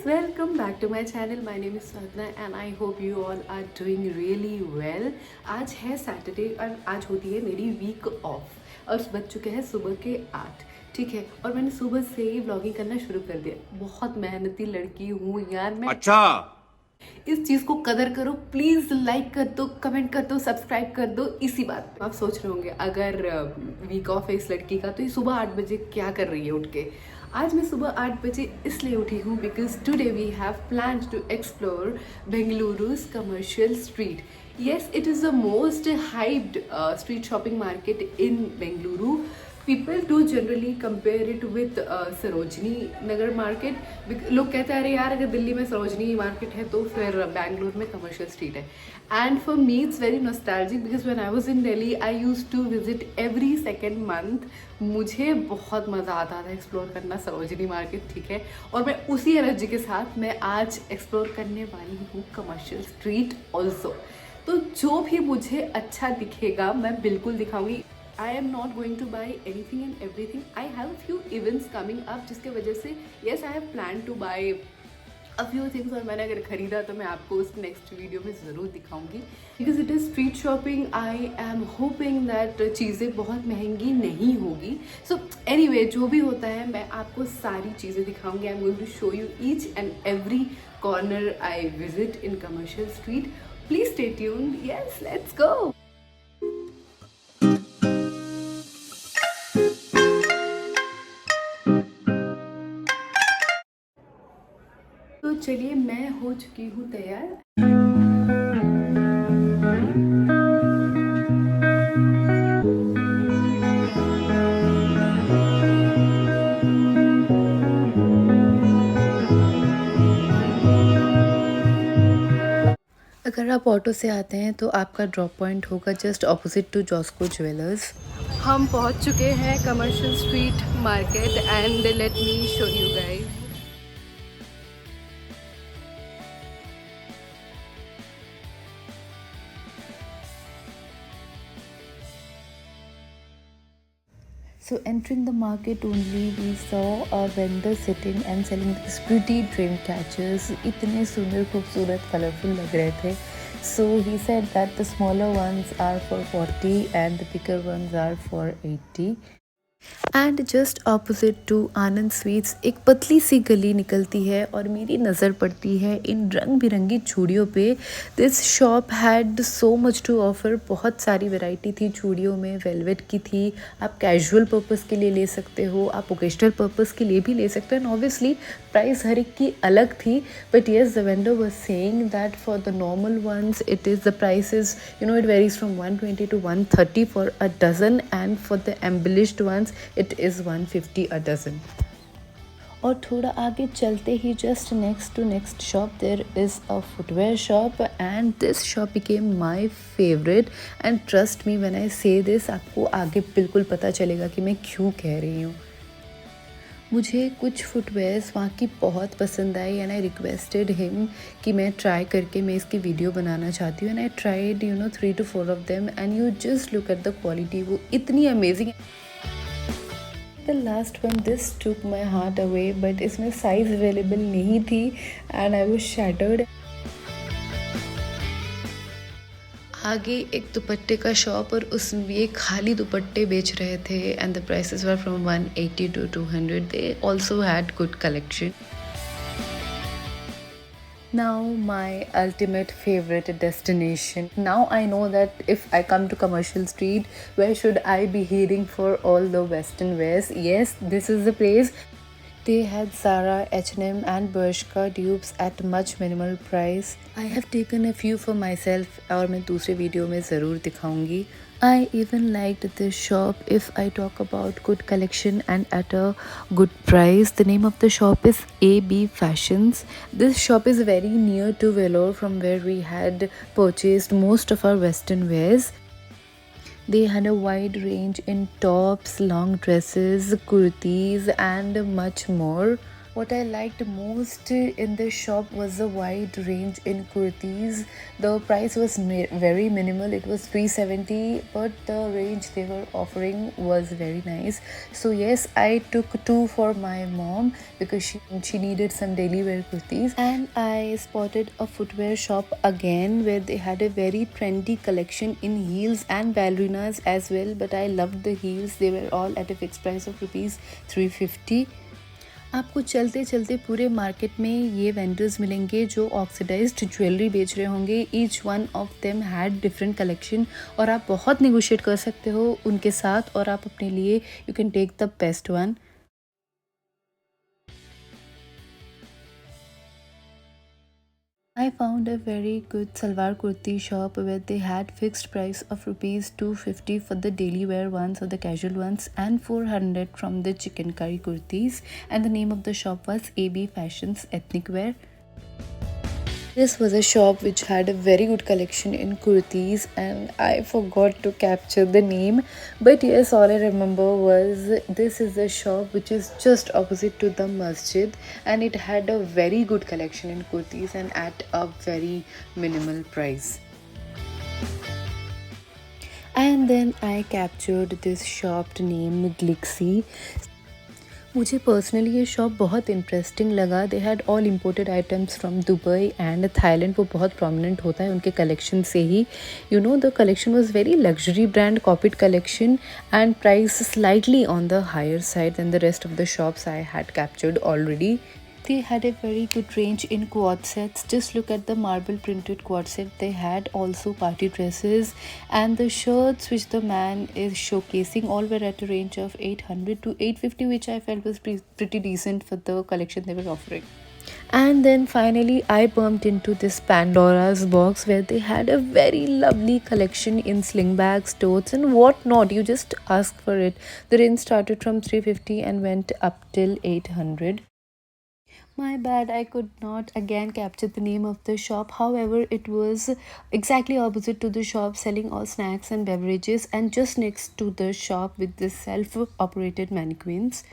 welcome back to my channel. My name is Sadhna and I hope you all are doing really well. आज है Saturday और आज होती है मेरी वीक ऑफ और बज चुके हैं सुबह के 8। ठीक है, और मैंने सुबह से ही व्लॉगिंग करना शुरू कर दिया। बहुत मेहनती लड़की हूँ यार मैं। अच्छा, इस चीज़ को कदर करो प्लीज़, लाइक कर दो, कमेंट कर दो, सब्सक्राइब कर दो। इसी बात पे आप सोच रहे होंगे अगर वीक ऑफ है इस लड़की का तो ये सुबह 8 बजे क्या कर रही है उठ के। आज मैं सुबह 8 बजे इसलिए उठी हूँ because today we have plan to explore Bengaluru's commercial street. Yes, it is the most hyped street shopping market in Bengaluru. People do generally compare it with Sarojini Nagar market. लोग कहते हैं अरे यार अगर दिल्ली में सरोजनी मार्केट है तो फिर बैंगलोर में कमर्शियल स्ट्रीट है. And for me it's very nostalgic because when I was in Delhi I used to visit every second month. मुझे बहुत मज़ा आता था एक्सप्लोर करना सरोजनी मार्केट. ठीक है, और मैं उसी एनर्जी के साथ मैं आज एक्सप्लोर करने वाली हूँ कमर्शियल स्ट्रीट ऑल्सो. तो जो भी मुझे अच्छा दिखेगा मैं बिल्कुल दिखाऊंगी. I am not going to buy anything and everything. I have a few events coming up जिसके वजह से yes I have planned to buy a few things और मैंने अगर ख़रीदा तो मैं आपको उस नेक्स्ट वीडियो में ज़रूर दिखाऊंगी. Because it is street shopping. I am hoping that चीज़ें बहुत महंगी नहीं होगी. सो एनीवे जो भी होता है मैं आपको सारी चीज़ें दिखाऊंगी. I am going to show you each and every corner I visit in commercial street. Please stay tuned. Yes, let's go. तो चलिए मैं हो चुकी हूँ तैयार. अगर आप ऑटो से आते हैं तो आपका ड्रॉप पॉइंट होगा just opposite to Josco jewellers. हम पहुंच चुके हैं commercial street market and let me show you guys. So entering the market only we saw a vendor sitting and selling these pretty dream catchers. इतने सुंदर खूबसूरत colourful लग रहे थे. So he said that the smaller ones are for 40 and the bigger ones are for 80. And just opposite to Anand sweets एक पतली सी गली निकलती है और मेरी नज़र पड़ती है इन रंग बिरंगी चूड़ियों पे. This shop had so much to offer. बहुत सारी वैरायटी थी चूड़ियों में. वेलवेट की थी. आप कैजुअल पर्पस के लिए ले सकते हो, आप ओकेशनल पर्पस के लिए भी ले सकते हो. एंड ऑब्वियसली प्राइस हर एक की अलग थी. But yes the vendor was saying that for the normal ones it is the price is it varies from 120 to 130 for a dozen and for the embellished ones it is 150 a dozen. और थोड़ा आगे चलते ही just next to next shop there is a footwear shop and this shop became my favourite. And trust me when I say this आपको आगे बिल्कुल पता चलेगा कि मैं क्यों कह रही हूँ. मुझे कुछ फुटवेयर्स वहाँ की बहुत पसंद आई एंड आई रिक्वेस्टेड हिम कि मैं ट्राई करके मैं इसकी वीडियो बनाना चाहती हूँ. And I tried 3 to 4 of them and you just look at the quality. वो इतनी amazing. The last one, this took my heart away, but इसमें size available नहीं थी and I was shattered. आगे एक दुपट्टे का शॉप और उसमें ये खाली दुपट्टे बेच रहे थे and the prices were from 180 to 200. They also had good collection. Now my ultimate favorite destination. Now I know that if I come to commercial street, where should I be heading for all the western wears? Yes, this is the place. They had Zara, H&M and Bershka dupes at much minimal price. I have taken a few for myself और मैं दूसरे video में ज़रूर दिखाऊंगी. I even liked this shop if I talk about good collection and at a good price. The name of the shop is AB Fashions. This shop is very near to Vellore from where we had purchased most of our western wears. They had a wide range in tops, long dresses, kurtis and much more. What I liked most in the shop was the wide range in kurtis. The price was very minimal. It was 370, but the range they were offering was very nice. So yes, I took two for my mom because she needed some daily wear kurtis. And I spotted a footwear shop again where they had a very trendy collection in heels and ballerinas as well. But I loved the heels. They were all at a fixed price of rupees 350. आपको चलते चलते पूरे market में ये vendors मिलेंगे जो oxidised jewellery बेच रहे होंगे. Each one of them had different collection और आप बहुत नेगोशिएट कर सकते हो उनके साथ और आप अपने लिए you can take the best one. I found a very good salwar kurti shop where they had fixed price of rupees 250 for the daily wear ones or the casual ones and 400 from the chicken curry kurtis, and the name of the shop was AB Fashions Ethnic Wear. This was a shop which had a very good collection in kurtis and I forgot to capture the name. But yes, all I remember was this is a shop which is just opposite to the masjid and it had a very good collection in kurtis and at a very minimal price. And then I captured this shop named Glixi. मुझे personally ये shop बहुत interesting लगा. They had all imported items from Dubai and Thailand. वो बहुत prominent होता है उनके collection से ही. You know the collection was very luxury brand copied collection and price slightly on the higher side than the rest of the shops I had captured already. They had a very good range in quad sets. Just look at the marble printed quad set. They had also party dresses and the shirts which the man is showcasing all were at a range of 800 to 850, which I felt was pretty decent for the collection they were offering. And then finally I bumped into this Pandora's box where they had a very lovely collection in sling bags, totes and whatnot. You just ask for it. The range started from 350 and went up till 800. My bad, I could not again capture the name of the shop. However, it was exactly opposite to the shop selling all snacks and beverages and just next to the shop with the self operated mannequins.